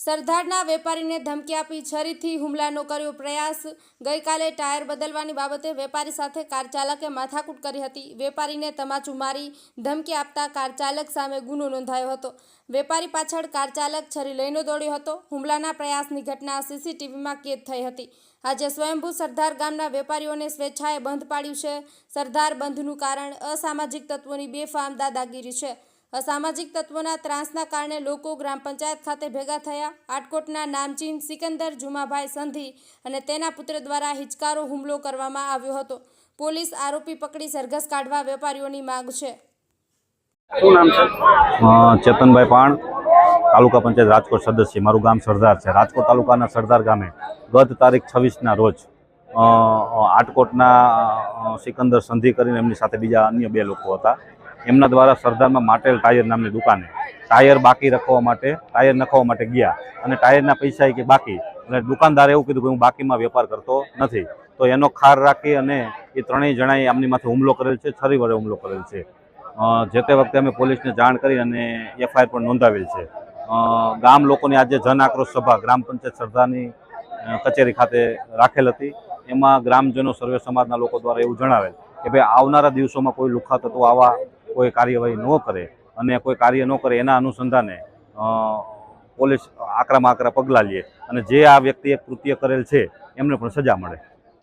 સરદારના વેપારીને ધમકી આપી છરીથી હુમલાનો કર્યો પ્રયાસ। ગઈકાલે ટાયર બદલવાની બાબતે વેપારી સાથે કાર ચાલકે માથાકૂટ કરી હતી। વેપારીને તમાચું મારી ધમકી આપતા કાર ચાલક સામે ગુનો નોંધાયો હતો। વેપારી પાછળ કાર ચાલક છરી લઈને દોડ્યો હતો। હુમલાના પ્રયાસની ઘટના સીસીટીવીમાં કેદ થઈ હતી। આજે સ્વયંભૂ સરદાર ગામના વેપારીઓને સ્વેચ્છાએ બંધ પાડ્યું છે। સરદાર બંધનું કારણ અસામાજિક તત્વોની બેફામ દાદાગીરી છે। અસામાજિક તત્વોના ત્રાસના કારણે લોકો ગ્રામ પંચાયત ખાતે ભેગા થયા। આટકોટના નામચીન સિકંદર જુમાભાઈ સંધી અને તેના પુત્ર દ્વારા હિચકારો હુમલો કરવામાં આવ્યો હતો। પોલીસ આરોપી પકડી સરઘસ કાઢવા વેપારીઓની માંગ છે। શું નામ છે? ચેતનભાઈ પાણ, તાલુકા પંચાયત રાજકોટ સદસ્ય। મારું ગામ સરદાર છે। રાજકોટ તાલુકાના સરદાર ગામે ગત તારીખ 26ના રોજ આટકોટના સિકંદર સંધી કરીને એમની સાથે બીજા અન્ય 2 લોકો હતા। એમના દ્વારા સરદારમાં માટેલ ટાયર નામની દુકાને ટાયર બાકી રાખવા માટે ટાયર નખાવવા માટે ગયા અને ટાયરના પૈસા કે બાકી, અને દુકાનદારે એવું કીધું કે હું બાકીમાં વેપાર કરતો નથી। તો એનો ખાર રાખી અને એ ત્રણેય જણાએ આમની માથે હુમલો કરેલ છે, છરી વડે હુમલો કરેલ છે। જે તે વખતે અમે પોલીસને જાણ કરી અને એફઆઈઆર પણ નોંધાવેલ છે। ગામ લોકોની આજે જન આક્રોશ સભા ગ્રામ પંચાયત સરદારની કચેરી ખાતે રાખેલ હતી। એમાં ગ્રામજનો સર્વે સમાજના લોકો દ્વારા એવું જણાવેલ કે ભાઈ આવનારા દિવસોમાં કોઈ લુખ્ખા તત્વો આવા કોઈ કાર્યવાહી ન કરે અને કોઈ કાર્ય ન કરે એના અનુસંધાને પોલીસ આકરામાં આકરા પગલાં લે અને જે આ વ્યક્તિએ કૃત્ય કરેલ છે એમને પણ સજા મળે।